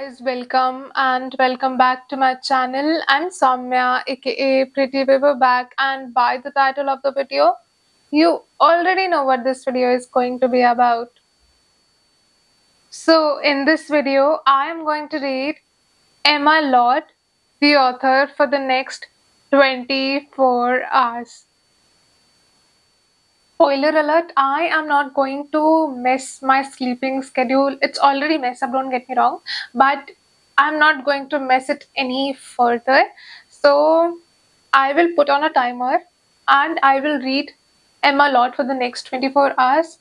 guys, welcome back to my channel. I'm Soumya, aka Pretty Paperback, and by the title of the video, you already know what this video is going to be about. So, in this video, I am going to read Emma Lott, the author, for the next 24 hours. Spoiler alert, I am not going to mess my sleeping schedule. It's already messed up, don't get me wrong, but I'm not going to mess it any further. So I will put on a timer and I will read Emma Lott for the next 24 hours.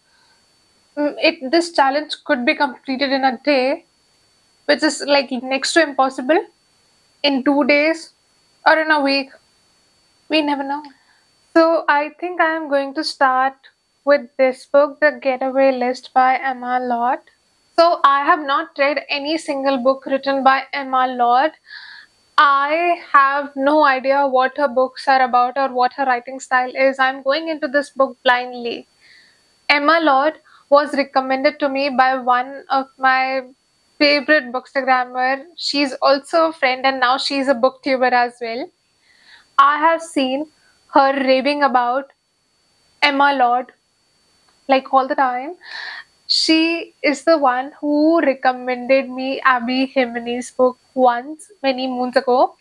This challenge could be completed in a day, which is like next to impossible, in 2 days or in a week. We never know. So I think I am going to start with this book, The Getaway List by Emma Lott. So I have not read any single book written by Emma Lott. I have no idea what her books are about or what her writing style is. I'm going into this book blindly. Emma Lott was recommended to me by one of my favorite bookstagrammer. She's also a friend and now she's a booktuber as well. I have seen her raving about Emma Lott like all the time. She is the one who recommended me Abby Jimenez's book once, many moons ago,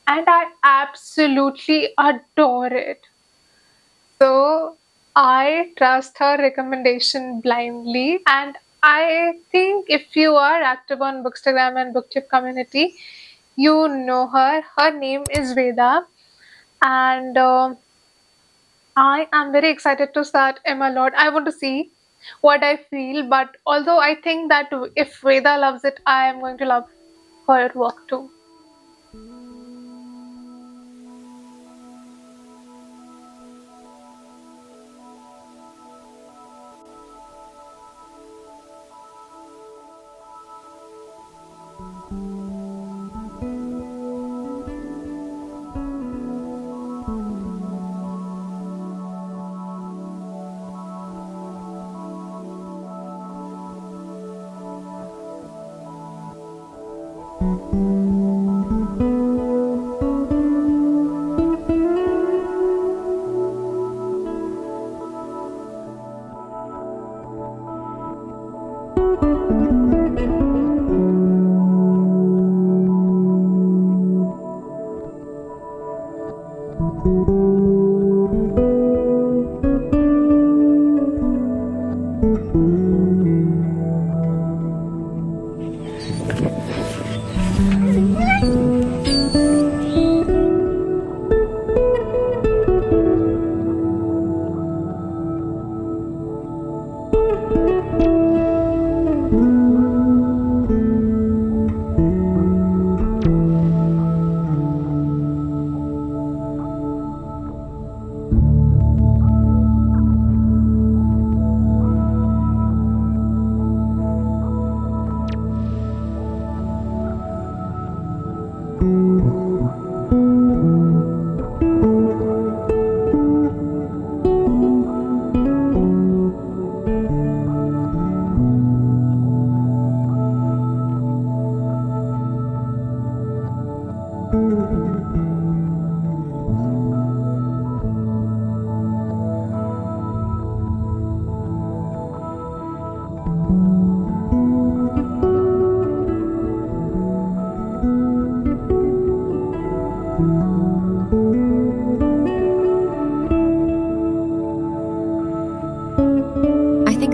and I absolutely adore it. So I trust her recommendation blindly, and I think if you are active on Bookstagram and Booktube community, you know her. Her name is Veda, and I am very excited to start Emma Lott. I want to see what I feel, but although I think that if Veda loves it, I am going to love her work too.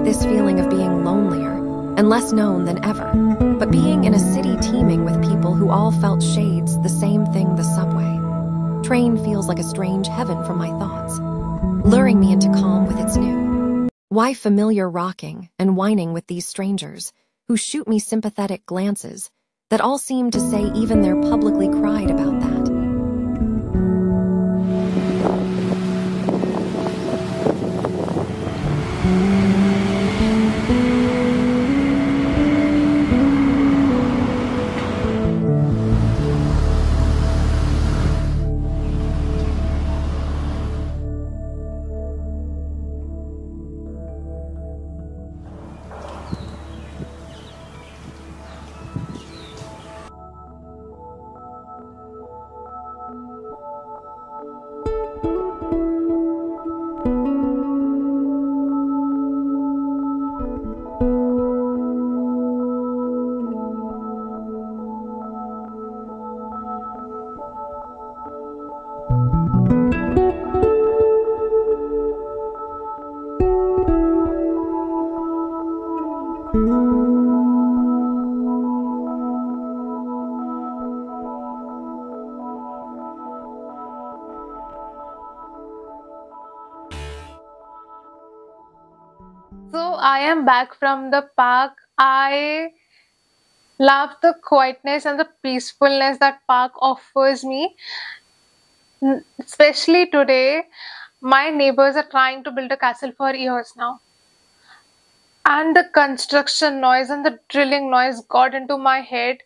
This feeling of being lonelier and less known than ever, but being in a city teeming with people who all felt shades the same thing the subway. Train feels like a strange heaven for my thoughts, luring me into calm with its new. Why familiar rocking and whining with these strangers who shoot me sympathetic glances that all seem to say even they're publicly cried about that. So I am back from the park. I love the quietness and the peacefulness that park offers me. Especially today, my neighbors are trying to build a castle for years now. And the construction noise and the drilling noise got into my head.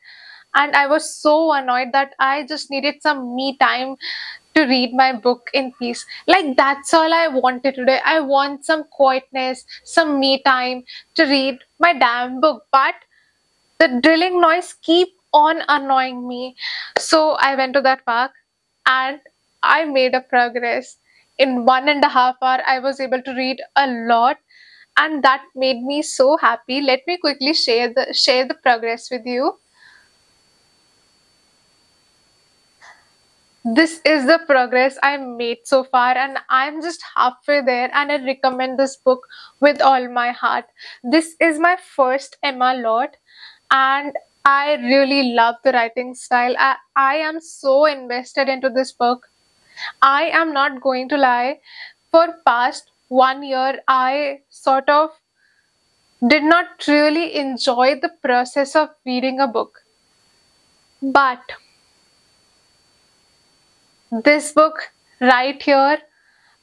And I was so annoyed that I just needed some me time to read my book in peace. Like, that's all I wanted today. I want some quietness, some me time to read my damn book. But the drilling noise keep on annoying me. So I went to that park and I made a progress. In 1.5 hours, I was able to read a lot, and that made me so happy. Let me quickly share the progress with you. This is the progress I made so far, and I'm just halfway there, and I recommend this book with all my heart. This is my first Emma Lord, and I really love the writing style. I am so invested into this book. I am not going to lie. For past 1 year, I sort of did not really enjoy the process of reading a book. But this book right here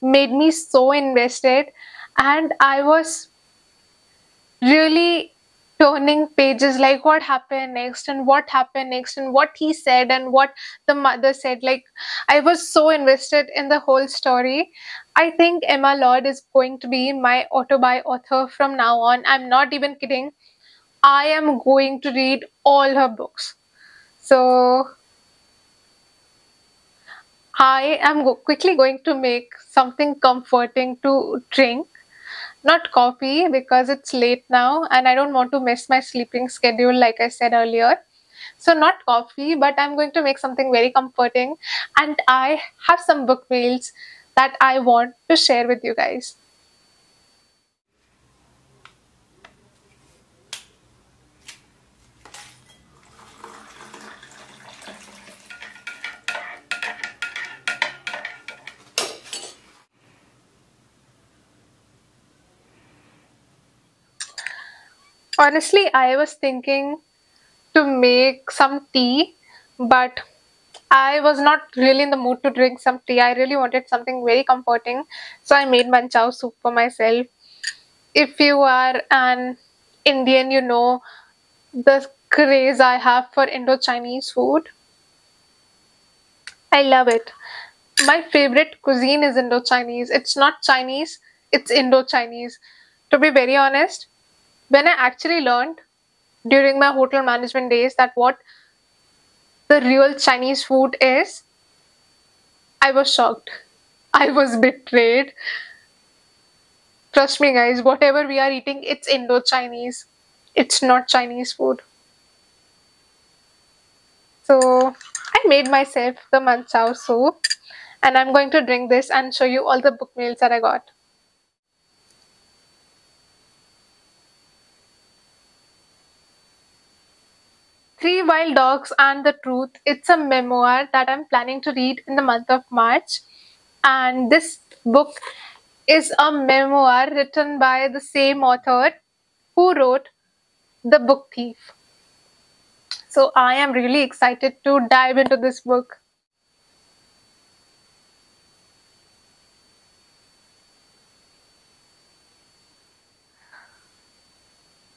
made me so invested, and I was really turning pages like what happened next and what happened next and what he said and what the mother said. Like, I was so invested in the whole story. I think Emma Lord is going to be my autobi author from now on. I'm not even kidding. I am going to read all her books. So I am quickly going to make something comforting to drink. Not coffee, because it's late now and I don't want to miss my sleeping schedule, like I said earlier. So, not coffee, but I'm going to make something very comforting. And I have some book mails that I want to share with you guys. Honestly, I was thinking to make some tea, but I was not really in the mood to drink some tea. I really wanted something very comforting. So I made manchow soup for myself. If you are an Indian, you know the craze I have for Indo-Chinese food. I love it. My favorite cuisine is Indo-Chinese. It's not Chinese, it's Indo-Chinese. To be very honest, when I actually learned during my hotel management days that what the real Chinese food is, I was shocked. I was betrayed. Trust me, guys, whatever we are eating, it's Indo-Chinese. It's not Chinese food. So I made myself the manchow soup, and I'm going to drink this and show you all the book mails that I got. Three Wild Dogs and the Truth. It's a memoir that I'm planning to read in the month of March. And this book is a memoir written by the same author who wrote The Book Thief. So I am really excited to dive into this book.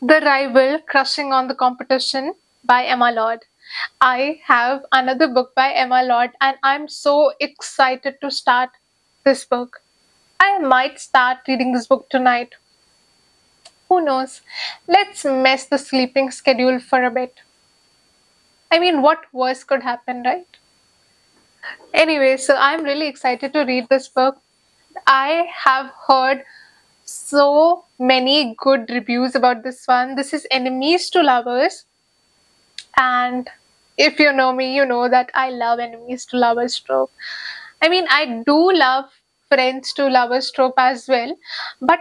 The Rival, Crushing on the Competition by Emma Lord. I have another book by Emma Lord, and I'm so excited to start this book. I might start reading this book tonight. Who knows? Let's mess the sleeping schedule for a bit. I mean, what worse could happen, right? Anyway, so I'm really excited to read this book. I have heard so many good reviews about this one. This is Enemies to Lovers. And if you know me, you know that I love Enemies to Lovers trope. I mean, I do love Friends to Lovers trope as well. But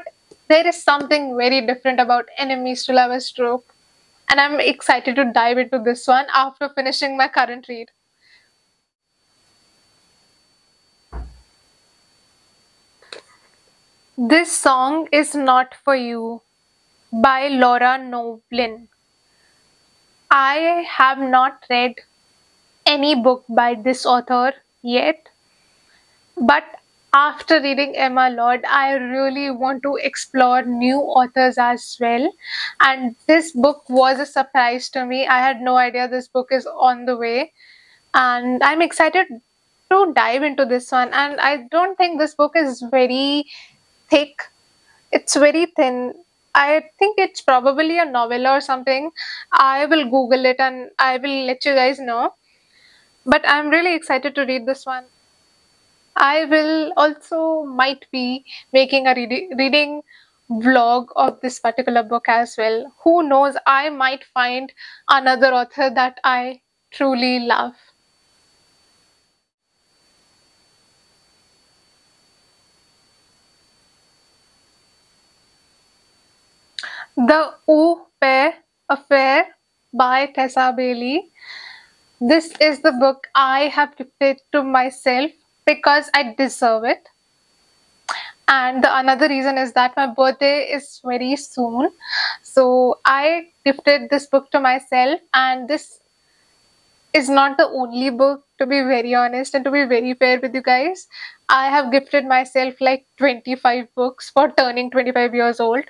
there is something very different about Enemies to Lovers trope. And I'm excited to dive into this one after finishing my current read. This song is not for you. by Laura Noblin. I have not read any book by this author yet, but after reading Emma Lord, I really want to explore new authors as well. And this book was a surprise to me. I had no idea this book is on the way. And I'm excited to dive into this one. And I don't think this book is very thick, it's very thin. I think it's probably a novel or something. I will Google it and I will let you guys know. But I'm really excited to read this one. I will also might be making a reading vlog of this particular book as well. Who knows, I might find another author that I truly love. The Au Pair Affair by Tessa Bailey. This is the book I have gifted to myself because I deserve it. And the another reason is that my birthday is very soon. So I gifted this book to myself, and this is not the only book, to be very honest and to be very fair with you guys. I have gifted myself like 25 books for turning 25 years old.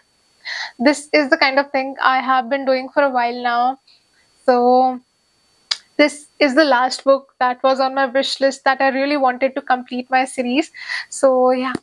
This is the kind of thing I have been doing for a while now. So this is the last book that was on my wish list that I really wanted to complete my series. So yeah.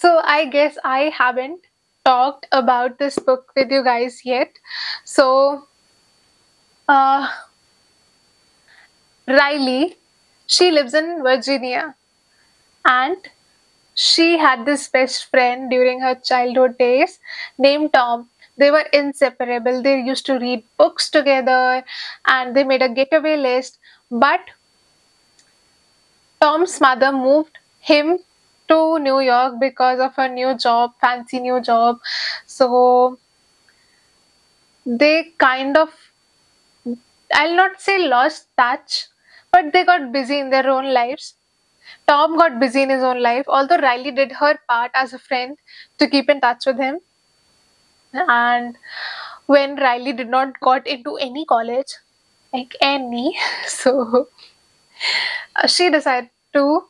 So I guess I haven't talked about this book with you guys yet. So uh, Riley, she lives in Virginia, and she had this best friend during her childhood days named Tom. They were inseparable. They used to read books together and they made a getaway list. But Tom's mother moved him to New York because of her new job, fancy new job. So they kind of, I'll not say lost touch, but they got busy in their own lives. Tom got busy in his own life, although Riley did her part as a friend to keep in touch with him. And when Riley did not got into any college, like any, so she decided to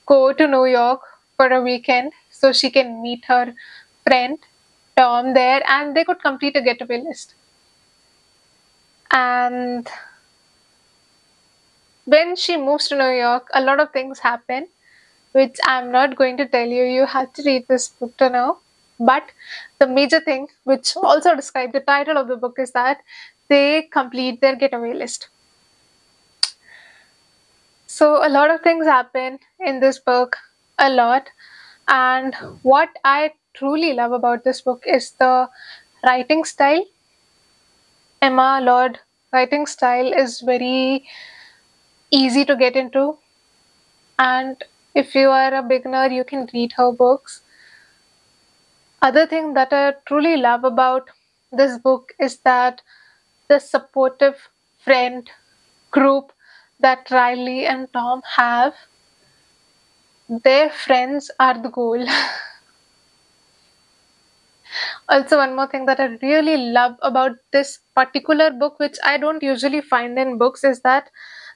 go to New York for a weekend so she can meet her friend Tom there and they could complete a getaway list. And when she moves to New York, a lot of things happen, which I'm not going to tell you. You have to read this book to know. But the major thing, which also describes the title of the book, is that they complete their getaway list. So a lot of things happen in this book, a lot. And what I truly love about this book is the writing style. Emma Lord writing style is very easy to get into, and if you are a beginner you can read her books. Other thing that I truly love about this book is that the supportive friend group that Riley and Tom have, their friends are the goal. Also, one more thing that I really love about this particular book, which I don't usually find in books, is that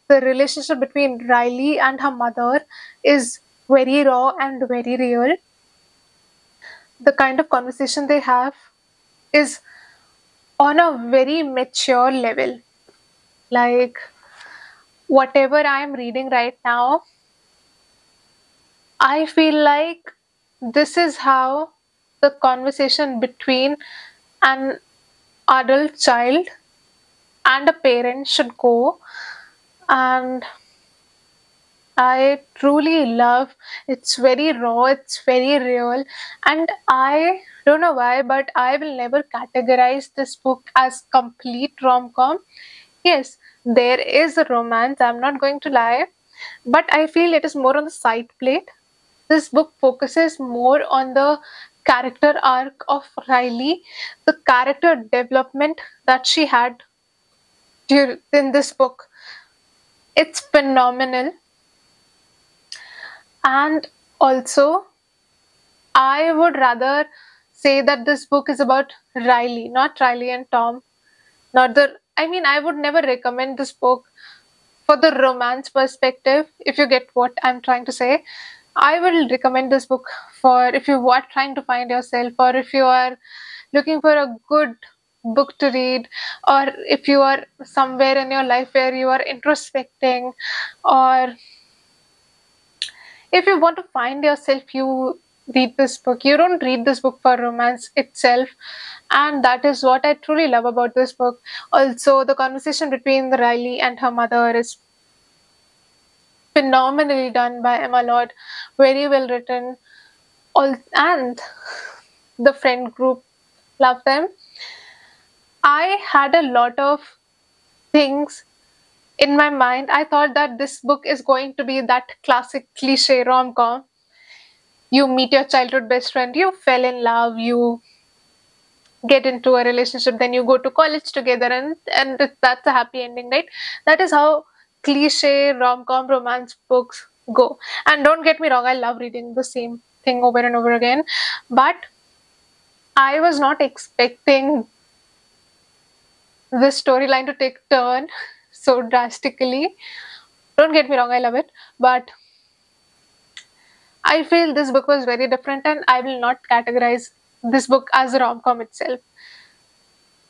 the relationship between Riley and her mother is very raw and very real. The kind of conversation they have is on a very mature level. Like, whatever I am reading right now, I feel like this is how the conversation between an adult child and a parent should go. And I truly love, it's very raw, it's very real, and I don't know why, but I will never categorize this book as complete rom-com. Yes, there is a romance, I'm not going to lie, but I feel it is more on the side plate. This book focuses more on the character arc of Riley, the character development that she had in this book. It's phenomenal. And also, I would rather say that this book is about Riley, not Riley and Tom. Not the, I mean, I would never recommend this book for the romance perspective, if you get what I'm trying to say. I will recommend this book for if you are trying to find yourself, or if you are looking for a good book to read, or if you are somewhere in your life where you are introspecting, or if you want to find yourself, you read this book. You don't read this book for romance itself, and that is what I truly love about this book. Also, the conversation between the Riley and her mother is phenomenally done by Emma Lord, very well written. And the friend group, love them. I had a lot of things in my mind. I thought that this book is going to be that classic cliche rom-com. You meet your childhood best friend, you fell in love, you get into a relationship, then you go to college together, and that's a happy ending, right? That is how cliche rom-com romance books go. And don't get me wrong, I love reading the same thing over and over again, but I was not expecting this storyline to take turn so drastically. Don't get me wrong, I love it, but I feel this book was very different, and I will not categorize this book as a rom-com itself.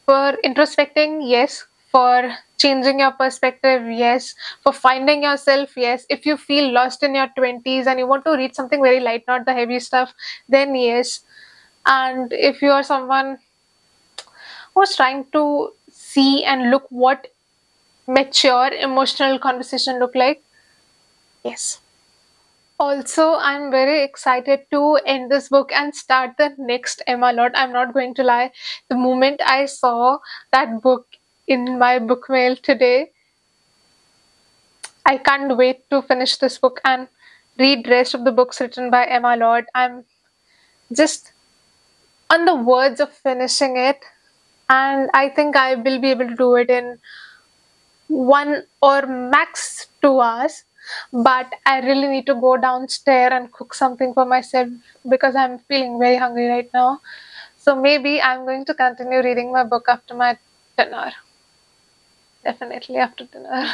For introspecting, yes. For changing your perspective, yes. For finding yourself, yes. If you feel lost in your 20s and you want to read something very light, not the heavy stuff, then yes. And if you are someone who's trying to see and look what mature emotional conversation look like, yes. Also, I'm very excited to end this book and start the next Emma Lord. I'm not going to lie. The moment I saw that book in my book mail today, I can't wait to finish this book and read rest of the books written by Emma Lord. I'm just on the words of finishing it, and I think I will be able to do it in 1 or max 2 hours. But I really need to go downstairs and cook something for myself because I'm feeling very hungry right now. So maybe I'm going to continue reading my book after my dinner. Definitely after dinner.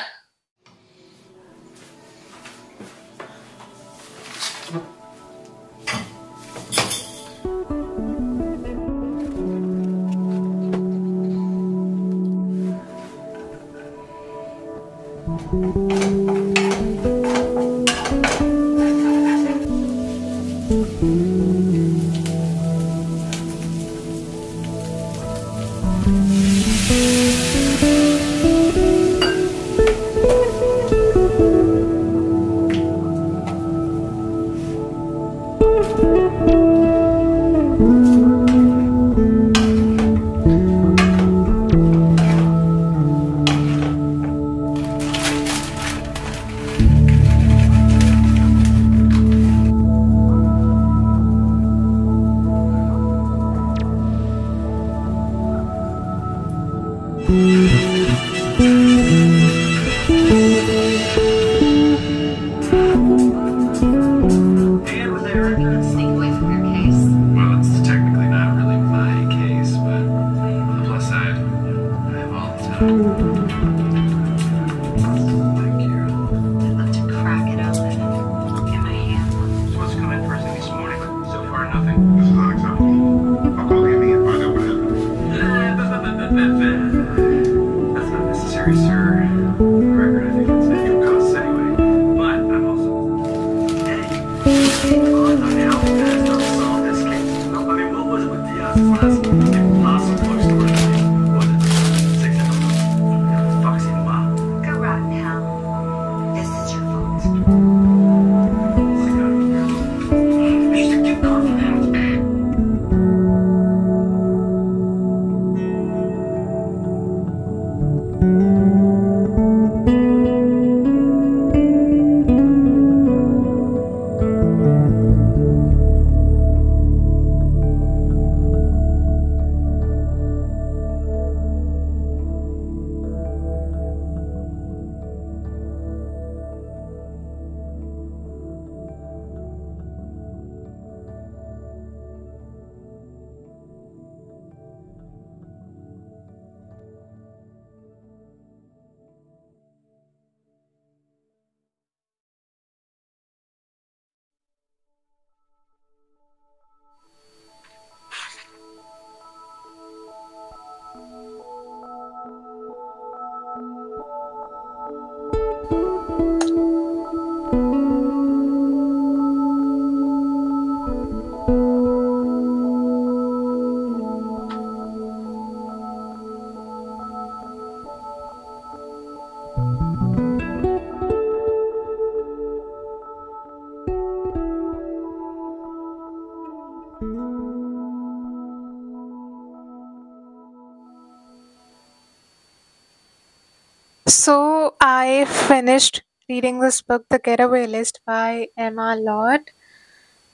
I finished reading this book, The Getaway List by Emma Lord,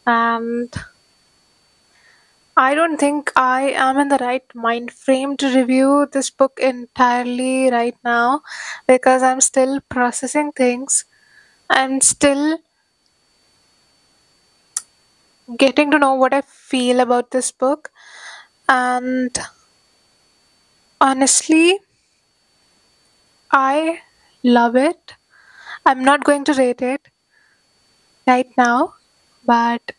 and I don't think I am in the right mind frame to review this book entirely right now because I'm still processing things. I'm still getting to know what I feel about this book, and honestly, I love it. I'm not going to rate it right now, but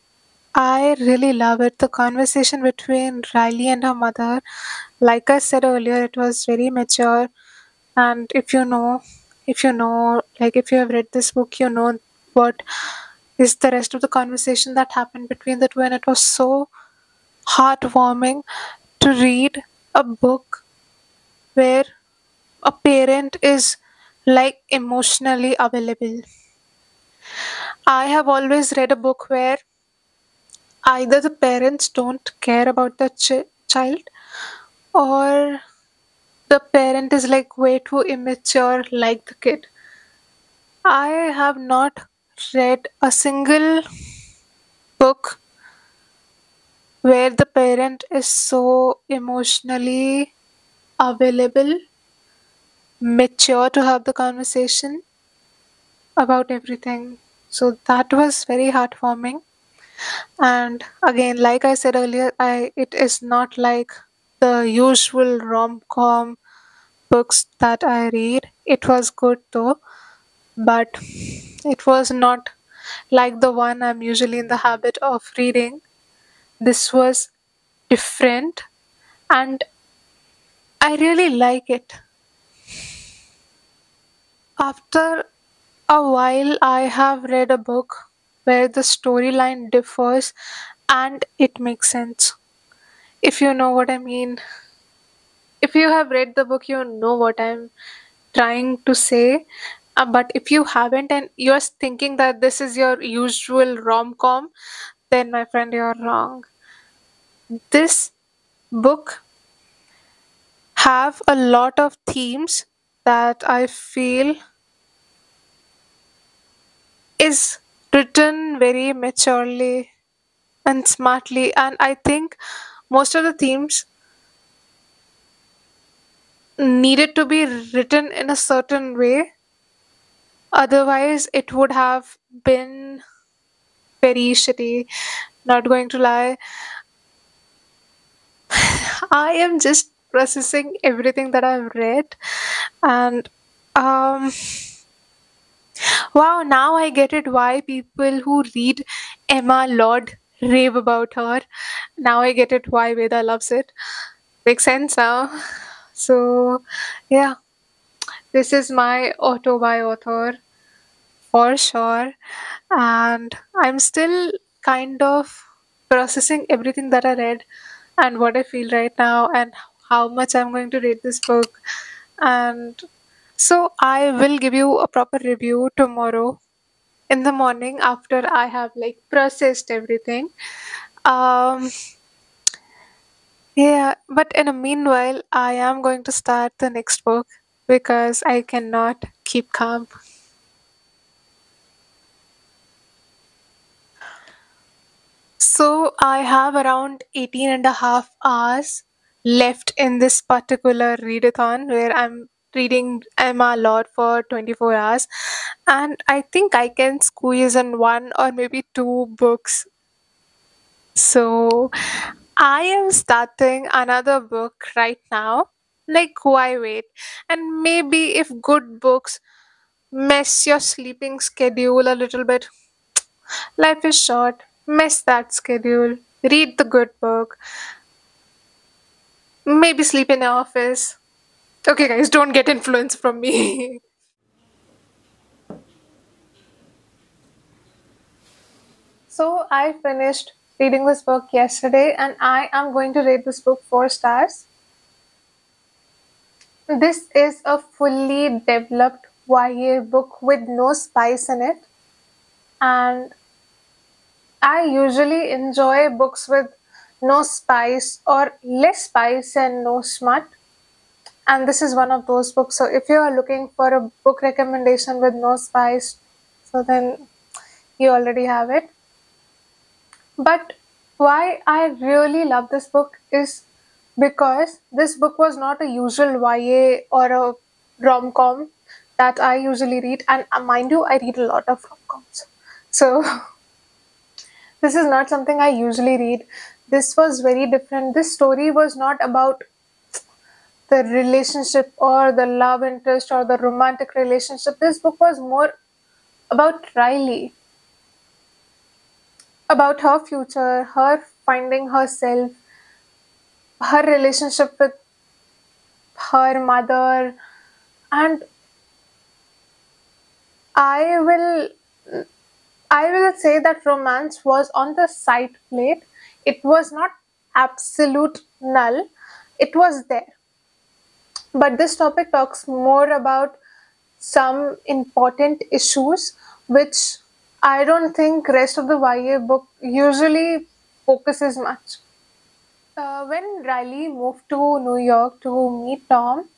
I really love it. The conversation between Riley and her mother, like I said earlier, it was very mature. And if you have read this book, you know what is the rest of the conversation that happened between the two. And it was so heartwarming to read a book where a parent is like emotionally available. I have always read a book where either the parents don't care about the child, or the parent is like way too immature like the kid. I have not read a single book where the parent is so emotionally available, mature to have the conversation about everything. So that was very heartwarming. And again, like I said earlier, I it is not like the usual rom-com books that I read. It was good though, but it was not like the one I'm usually in the habit of reading. This was different and I really like it. After a while, I have read a book where the storyline differs and it makes sense. If you know what I mean. If you have read the book, you know what I'm trying to say. But if you haven't and you're thinking that this is your usual rom com, then my friend, you're wrong. This book have a lot of themes that I feel is written very maturely and smartly, and I think most of the themes needed to be written in a certain way, otherwise it would have been very shitty. Not going to lie, I am just processing everything that I've read, and um wow, now I get it why people who read Emma Lord rave about her. Now I get it why Veda loves it. Makes sense now. So, yeah, this is my auto by author for sure. And I'm still kind of processing everything that I read and what I feel right now and how much I'm going to rate this book. And so I will give you a proper review tomorrow in the morning after I have like processed everything. Um, yeah, but in a meanwhile, I am going to start the next book because I cannot keep calm. So I have around 18 and a half hours left in this particular readathon where I'm reading Emma Lord for 24 hours. And I think I can squeeze in one or maybe two books. So I am starting another book right now. Like, why wait? And maybe if good books mess your sleeping schedule a little bit, life is short. Mess that schedule. Read the good book. Maybe sleep in the office. Okay, guys, don't get influence from me. So, I finished reading this book yesterday and I am going to rate this book 4 stars. This is a fully developed YA book with no spice in it, and I usually enjoy books with no spice or less spice and no smut. And this is one of those books. So if you are looking for a book recommendation with no spice, so then you already have it. But why I really love this book is because this book was not a usual YA or a rom com that I usually read. And mind you, I read a lot of rom coms. So this is not something I usually read. This was very different. This story was not about the relationship or the love interest or the romantic relationship. This book was more about Riley, about her future, her finding herself, her relationship with her mother, and I will I will say that romance was on the side plate. It was not absolute null. It was there. But this topic talks more about some important issues which I don't think rest of the YA book usually focuses much. When Riley moved to New York to meet Tom,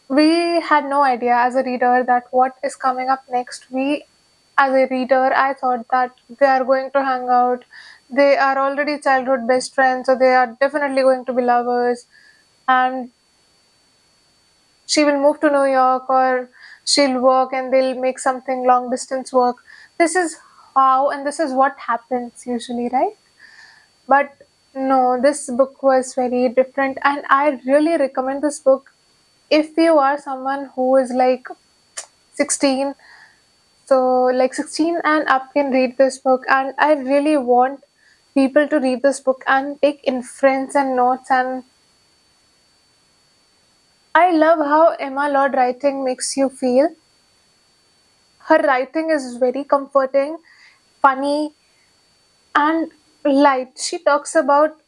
we had no idea as a reader that what is coming up next. We, as a reader, I thought that they are going to hang out. They are already childhood best friends, so they are definitely going to be lovers. And she will move to New York or she'll work and they'll make something long distance work. This is how and this is what happens usually, right? But no, this book was very different and I really recommend this book if you are someone who is like 16. So, like 16 and up can read this book, and I really want people to read this book and take inference and notes. And I love how Emma Lord writing makes you feel. Her writing is very comforting, funny, and light. She talks about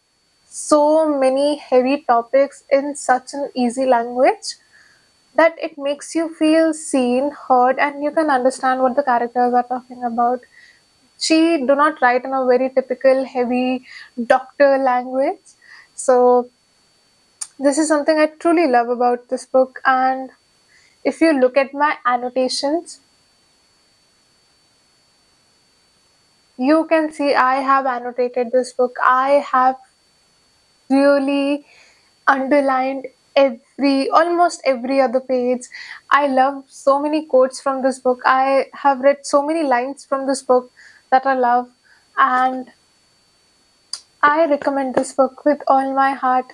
so many heavy topics in such an easy language that it makes you feel seen, heard, and you can understand what the characters are talking about. She do not write in a very typical heavy doctor language. So this is something I truly love about this book. And if you look at my annotations, you can see I have annotated this book. I have really underlined almost every other page. I love so many quotes from this book. I have read so many lines from this book that I love, and I recommend this book with all my heart.